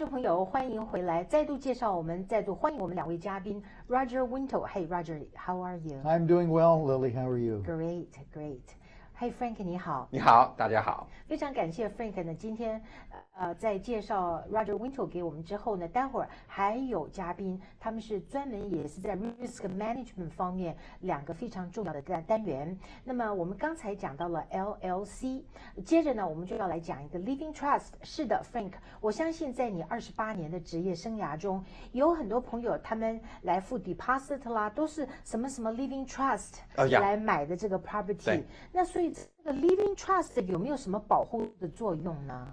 众朋友，欢迎回来！再度介绍我们，再度欢迎我们两位嘉宾 Roger Winto。Hey Roger, how are you? I'm doing well, Lily. How are you? Great, great. Hey Frank, 你好。你好，大家好。非常感谢 Frank 呢，今天在介绍 Roger Winto 给我们之后呢，待会儿还有嘉宾，他们是专门也是在 risk management 方面两个非常重要的单元。那么我们刚才讲到了 LLC， 接着呢，我们就要来讲一个 Living Trust。是的 ，Frank， 我相信在你28年的职业生涯中，有很多朋友他们来付 deposit 啦，都是什么什么 Living Trust 来买的这个 property。那所以这个 Living Trust 有没有什么保护的作用呢？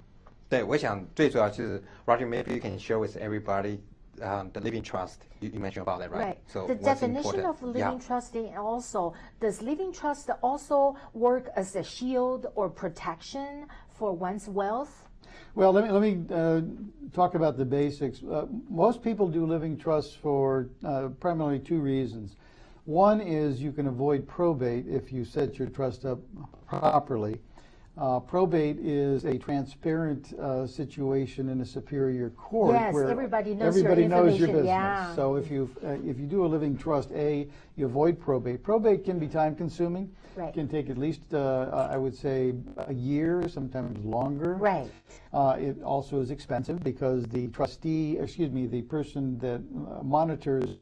对，我想最主要就是 Roger, maybe you can share with everybody the living trust. You mentioned about that, right? Right. So the what's definition important? of living trust, and also does living trust also work as a shield or protection for one's wealth? Well, let me talk about the basics. Most people do living trusts for primarily two reasons. One is you can avoid probate if you set your trust up properly. Probate is a transparent situation in a superior court. Yes, where everybody knows your business. Yeah. So if you do a living trust, you avoid probate. Probate can be time consuming. Right. It can take at least, I would say, a year, sometimes longer. Right. It also is expensive because the the person that monitors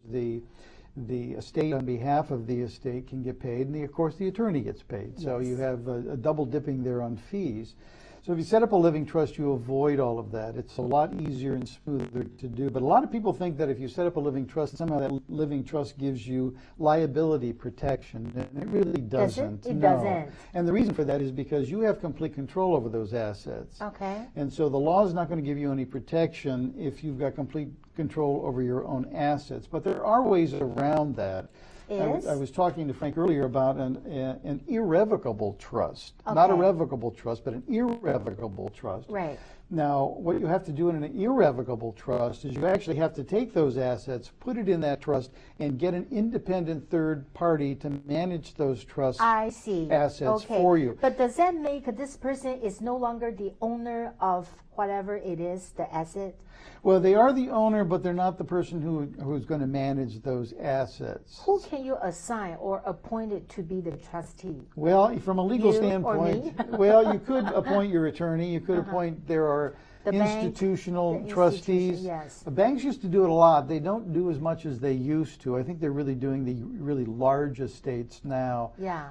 the estate on behalf of the estate can get paid, and of course the attorney gets paid. So you have a double dipping there on fees. So if you set up a living trust, you avoid all of that. It's a lot easier and smoother to do. But a lot of people think that if you set up a living trust, somehow that living trust gives you liability protection. And it really doesn't. It doesn't. And the reason for that is because you have complete control over those assets. Okay. And so the law is not going to give you any protection if you've got complete control over your own assets. But there are ways around that. I was talking to Frank earlier about an irrevocable trust. Okay. Not a revocable trust, but an irrevocable trust. Right. Now, what you have to do in an irrevocable trust is you actually have to take those assets, put it in that trust, and get an independent third party to manage those trust assets for you. But does that make this person is no longer the owner of whatever it is, the asset? Well, they are the owner, but they're not the person who's going to manage those assets. Who can you assign or appoint it to be the trustee? Well, from a legal standpoint, well, you could appoint your attorney. You could appoint, there are institutional trustees. Yes. Banks used to do it a lot. They don't do as much as they used to. I think they're really doing the really large estates now. Yeah.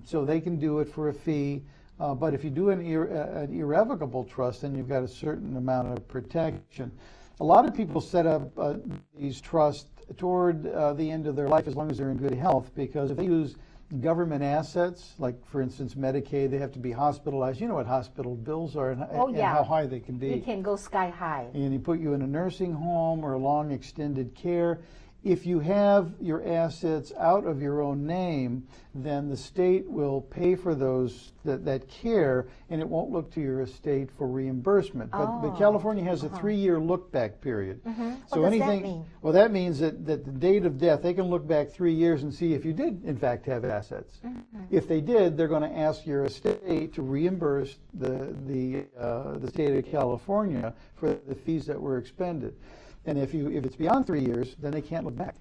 So they can do it for a fee. But if you do an irrevocable trust, then you've got a certain amount of protection. A lot of people set up these trusts toward the end of their life as long as they're in good health, because if they use government assets, like for instance Medicaid, they have to be hospitalized. You know what hospital bills are and how high they can be. It can go sky high. And you put you in a nursing home or long extended care. If you have your assets out of your own name, then the state will pay for that care, and it won't look to your estate for reimbursement. But California has a 3-year look-back period. So what does that mean? Well, that means that the date of death, they can look back 3 years and see if you did, in fact, have assets. If they did, they're going to ask your estate to reimburse the state of California for the fees that were expended. And if it's beyond 3 years, then they can't look back.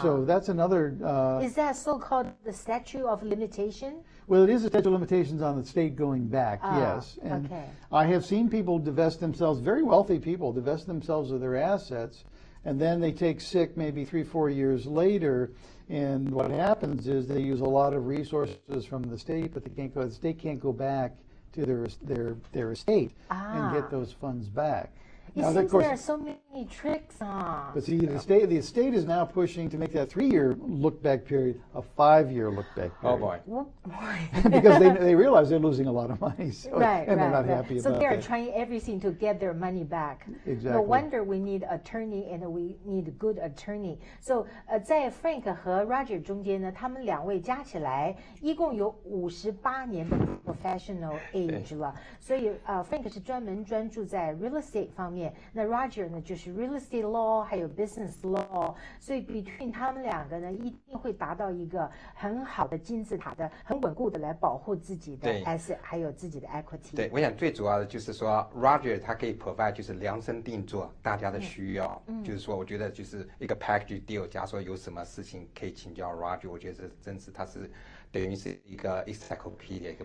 So that's another. Is that so-called the statute of limitation? Well, it is a statute of limitations on the state going back, yes. And I have seen people divest themselves, very wealthy people, divest themselves of their assets, and then they take sick maybe 3-4 years later. And what happens is they use a lot of resources from the state, but the state can't go back to their estate and get those funds back. It seems there are so many tricks on. But see, the estate is now pushing to make that 3-year look-back period a 5-year look-back period. Oh, boy. Because they realize they're losing a lot of money. So, and they're not happy about that. So they're trying everything to get their money back. Exactly. No wonder we need attorney and we need good attorney. So 在 Frank 和 Roger 中间呢，他们两位加起来一共有58年的 professional age 了。所以Frank 是专注在 real estate 方面。面，那 Roger 呢就是 real estate law 还有 business law， 所以 between 他们两个呢一定会达到一个很好的金字塔的、很稳固的来保护自己的 asset 还有自己的 equity。对，我想最主要的就是说 Roger 他可以 provide 就是量身定做大家的需要，就是说我觉得就是一个 package deal， 假如说有什么事情可以请教 Roger， 我觉得这真是他是等于是一个 encyclopedia 一个。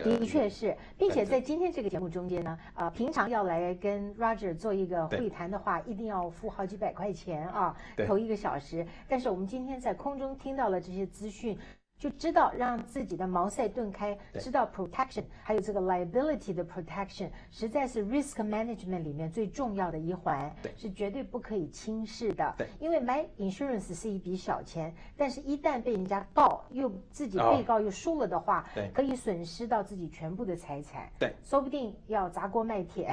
的确是，并且在今天这个节目中间呢，平常要来跟 Roger 做一个会谈的话，一定要付好几百块钱啊，头1个小时。但是我们今天在空中听到了这些资讯，就知道让自己的茅塞顿开，知道 protection 还有这个 liability 的 protection， 实在是 risk management 里面最重要的一环，是绝对不可以轻视的。因为买 insurance 是一笔小钱，但是一旦被人家告，又自己被告又输了的话，可以损失到自己全部的财产。对，说不定要砸锅卖铁，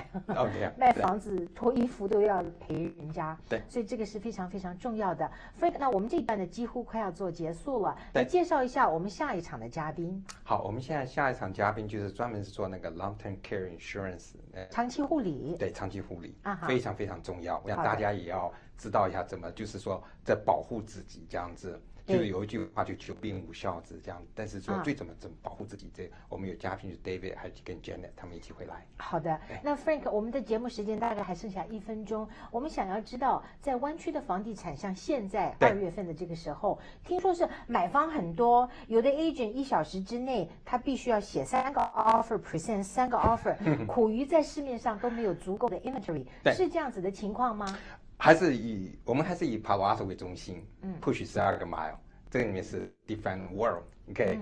卖房子、脱衣服都要赔人家。对，所以这个是非常非常重要的。Frank， 那我们这一段呢几乎快要做结束了，来介绍一下我们下一场的嘉宾。好，我们现在下一场嘉宾就是专门是做那个 long-term care insurance， 长期护理。对，长期护理非常非常重要。我想大家也要知道一下怎么，就是说在保护自己这样子。就是有一句话就久病无孝子这样，但是说怎么保护自己，这我们有嘉宾是 David 还有跟 Janet 他们一起会来。好的，那 Frank， 我们的节目时间大概还剩下1分钟，我们想要知道在湾区的房地产，像现在2月份的这个时候，听说是买方很多，有的 agent 1小时之内他必须要写3个 offer present 3个 offer， 苦于在市面上都没有足够的 inventory， 是这样子的情况吗？我们还是以 Palo Alto 为中心，push 12个 mile， 这个里面是 different world，OK，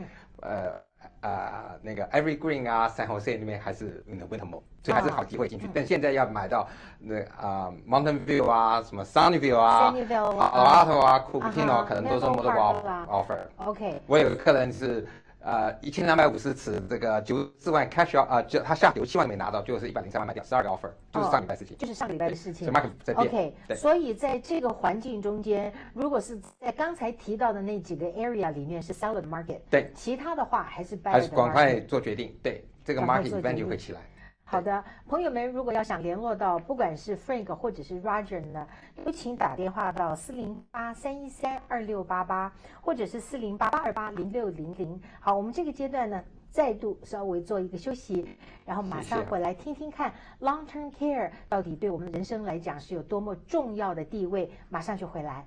那个 Evergreen 啊，San Jose 里面还是 Wintermore， 所以还是好机会进去。但现在要买到Mountain View 啊，什么 Sunnyvale 啊，Palo Alto 啊，Cupertino 可能都是 multiple offer。OK， 我有个客人是。1250尺，这个94万 cash out， 就他下有7万没拿到，就是103万卖掉，12个 offer， 就是上礼拜事情，就是上礼拜的事情。在变。OK， 所以在这个环境中间，如果是在刚才提到的那几个 area 里面是 seller market， 对，其他的话还是 buyer 的 market， 还是赶快做决定，对，这个 market event 就会起来。好的，朋友们，如果要想联络到不管是 Frank 或者是 Roger 呢，都请打电话到408-313-2688，或者是408-828-0600。好，我们这个阶段呢，再度稍微做一个休息，然后马上回来听听看 long-term care 到底对我们人生来讲是有多么重要的地位，马上就回来。